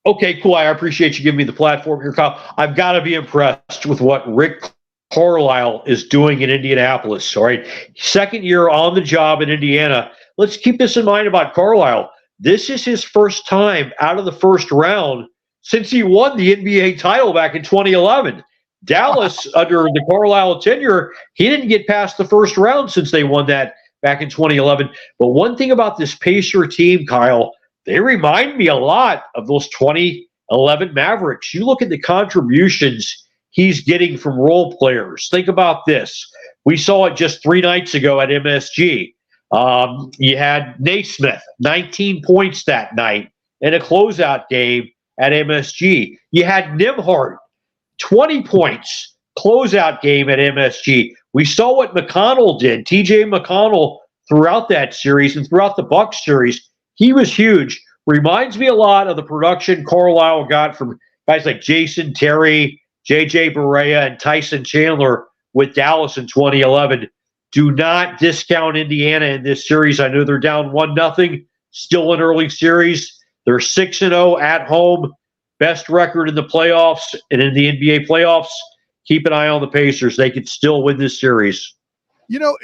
Okay, cool. I appreciate you giving me the platform here, Kyle. I've got to be impressed with what Rick Carlisle is doing in Indianapolis. All right, second year on the job in Indiana. Let's keep this in mind about Carlisle. This is his first time out of the first round since he won the NBA title back in 2011. Dallas, under the Carlisle tenure, he didn't get past the first round since they won that back in 2011. But one thing about this Pacer team, Kyle, they remind me a lot of those 2011 Mavericks. You look at the contributions he's getting from role players. Think about this. We saw it just 3 nights ago at MSG. You had Naismith, 19 points that night in a closeout game at MSG. You had Nembhard, 20 points, closeout game at MSG. We saw what McConnell did, TJ McConnell, throughout that series and throughout the Bucks series. He was huge. Reminds me a lot of the production Carlisle got from guys like Jason Terry, JJ Barea, and Tyson Chandler with Dallas in 2011. Do not discount Indiana in this series. I know they're down 1-0, still an early series. They're 6-0 at home, best record in the playoffs and in the NBA playoffs. Keep an eye on the Pacers. They could still win this series. You know,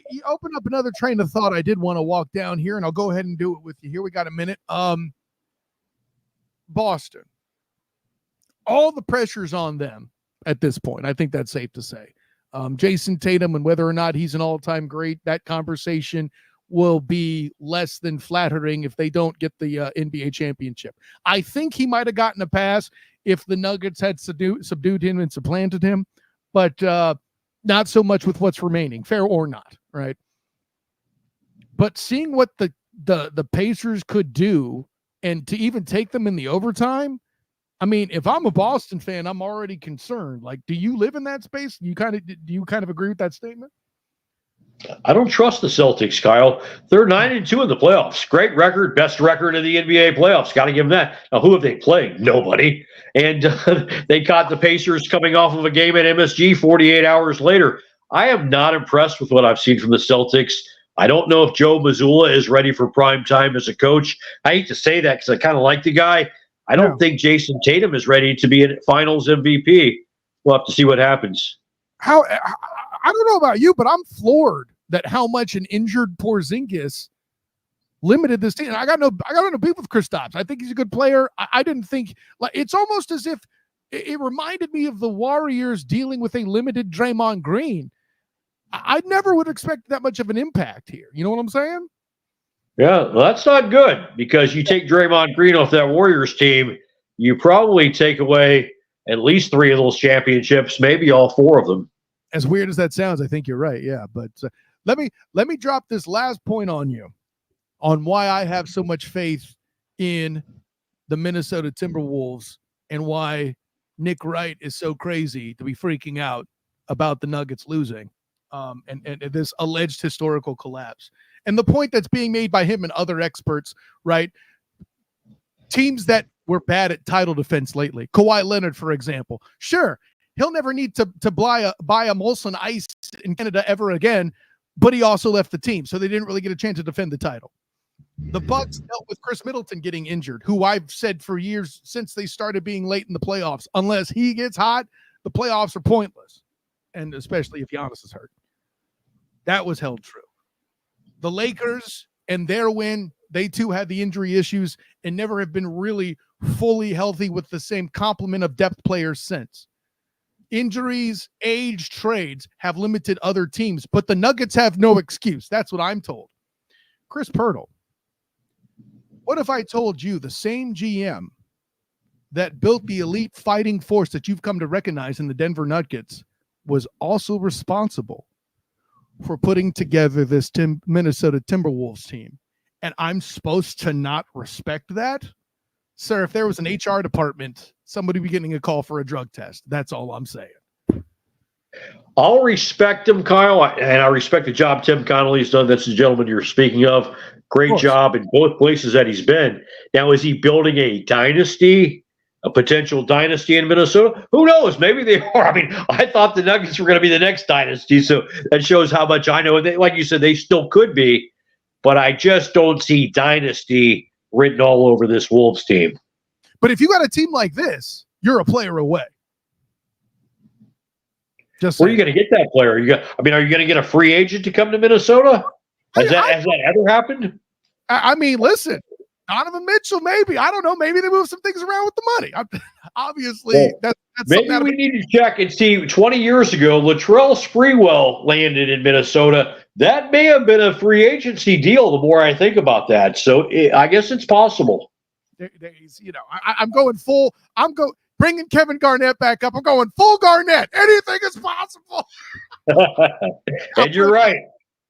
you open up another train of thought I did want to walk down here, and I'll go ahead and do it with you here. We got a minute. Boston. All the pressure's on them at this point. I think that's safe to say. Jason Tatum, and whether or not he's an all-time great, that conversation will be less than flattering if they don't get the NBA championship. I think he might have gotten a pass if the Nuggets had subdued him and supplanted him, but not so much with what's remaining, fair or not, right? But seeing what the Pacers could do, and to even take them in the overtime, I mean, if I'm a Boston fan, I'm already concerned. Like, do you live in that space? Do you kind of agree with that statement? I don't trust the Celtics, Kyle. They're 9-2 in the playoffs. Great record, best record in the NBA playoffs. Got to give them that. Now, who have they played? Nobody. And they caught the Pacers coming off of a game at MSG 48 hours later. I am not impressed with what I've seen from the Celtics. I don't know if Joe Mazzulla is ready for prime time as a coach. I hate to say that because I kind of like the guy. I don't think Jason Tatum is ready to be a finals MVP. We'll have to see what happens. I don't know about you, but I'm floored that how much an injured Porzingis limited this team. I got no beef with Kristaps. I think he's a good player. I didn't think, like, it's almost as if it reminded me of the Warriors dealing with a limited Draymond Green. I never would expect that much of an impact here. You know what I'm saying? Yeah, well, that's not good, because you take Draymond Green off that Warriors team, you probably take away at least 3 of those championships, maybe all 4 of them. As weird as that sounds, I think you're right. Yeah, but let me drop this last point on you on why I have so much faith in the Minnesota Timberwolves and why Nick Wright is so crazy to be freaking out about the Nuggets losing and this alleged historical collapse. And the point that's being made by him and other experts, right? Teams that were bad at title defense lately. Kawhi Leonard, for example. Sure, he'll never need to buy a Molson Ice in Canada ever again, but he also left the team, so they didn't really get a chance to defend the title. The Bucks dealt with Chris Middleton getting injured, who I've said for years since they started being late in the playoffs, unless he gets hot, the playoffs are pointless, and especially if Giannis is hurt. That was held true. The Lakers and their win, they too had the injury issues and never have been really fully healthy with the same complement of depth players since. Injuries, age, trades have limited other teams, but the Nuggets have no excuse. That's what I'm told. Chris Pirtle, what if I told you the same GM that built the elite fighting force that you've come to recognize in the Denver Nuggets was also responsible for putting together this Minnesota Timberwolves team, and I'm supposed to not respect that? Sir, if there was an HR department, somebody would be getting a call for a drug test. That's all I'm saying. I'll respect him, Kyle, and I respect the job Tim Connolly's done. That's the gentleman you're speaking of. Great job in both places that he's been. Now, is he building a dynasty, a potential dynasty in Minnesota? Who knows? Maybe they are. I mean, I thought the Nuggets were going to be the next dynasty, so that shows how much I know. They, like you said, they still could be, but I just don't see dynasty written all over this Wolves team. But if you got a team like this, you're a player away. Just where are you going to get that player? Are you going to get a free agent to come to Minnesota? Has that ever happened? I mean, listen, Donovan Mitchell, maybe. I don't know. Maybe they move some things around with the money. Obviously, that's maybe we need to check and see. 20 years ago, Latrell Sprewell landed in Minnesota. That may have been a free agency deal. The more I think about that, so I guess it's possible. I'm going full. Bringing Kevin Garnett back up. I'm going full Garnett. Anything is possible. And you're right.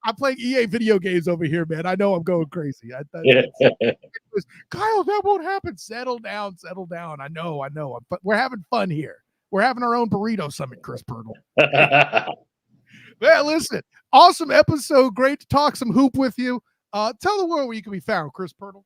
I'm playing EA video games over here, man. I know I'm going crazy. Kyle, that won't happen. Settle down. I know. But we're having fun here. We're having our own burrito summit, Chris Pirtle. Well, listen, awesome episode. Great to talk some hoop with you. Tell the world where you can be found, Chris Pirtle.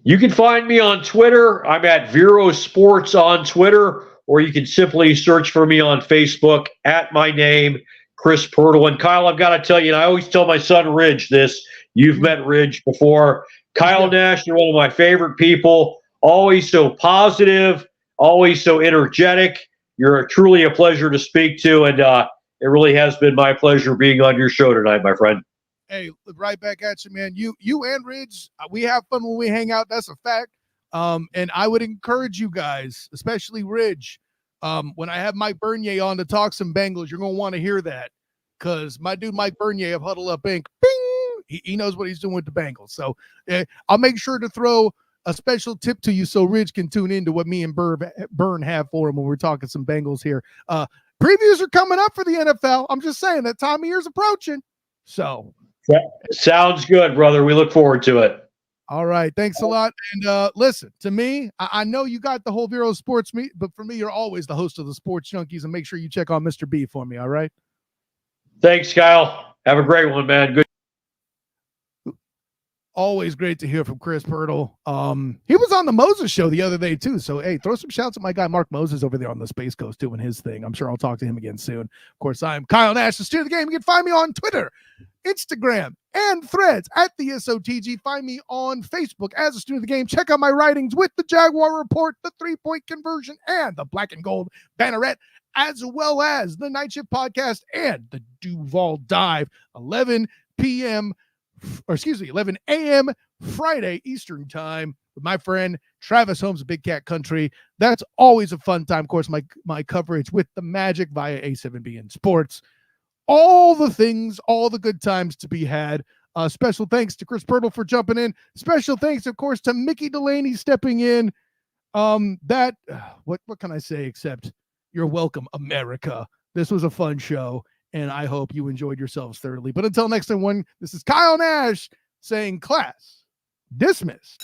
You can find me on Twitter. I'm at Vero Sports on Twitter, or you can simply search for me on Facebook at my name, Chris Pirtle. And Kyle, I've got to tell you, and I always tell my son Ridge this. You've met Ridge before. Kyle Nash, you're one of my favorite people. Always so positive, always so energetic. You're truly a pleasure to speak to, and it really has been my pleasure being on your show tonight, my friend. Hey, right back at you, man. You and Ridge, we have fun when we hang out. That's a fact. And I would encourage you guys, especially Ridge, when I have Mike Bernier on to talk some Bengals, you're going to want to hear that, because my dude Mike Bernier of Huddle Up Inc., bing, he knows what he's doing with the Bengals. So I'll make sure to throw a special tip to you so Ridge can tune into what me and Bern have for him when we're talking some Bengals here. Previews are coming up for the NFL. I'm just saying that time of year's approaching. So sounds good, brother. We look forward to it. All right. Thanks a lot. And listen, to me, I know you got the whole Vero Sports meet, but for me, you're always the host of the Sports Junkies, and make sure you check on Mr. B for me. All right. Thanks, Kyle. Have a great one, man. Good. Always great to hear from Chris Pirtle. He was on the Moses show the other day too. So, hey, throw some shouts at my guy, Mark Moses, over there on the Space Coast doing his thing. I'm sure I'll talk to him again soon. Of course, I'm Kyle Nash, the student of the game. You can find me on Twitter, Instagram, and Threads at the SOTG. Find me on Facebook as a student of the game. Check out my writings with the Jaguar Report, the 3-point conversion, and the Black and Gold Banneret, as well as the Night Shift Podcast and the Duval Dive, 11 a.m. Friday Eastern Time with my friend Travis Holmes of Big Cat Country. That's always a fun time. Of course, my coverage with the Magic via A7BN Sports. All the things, all the good times to be had. Special thanks to Chris Pirtle for jumping in. Special thanks, of course, to Mickey Delaney stepping in. What can I say except you're welcome, America. This was a fun show, and I hope you enjoyed yourselves thoroughly. But until next time, this is Kyle Nash saying class dismissed.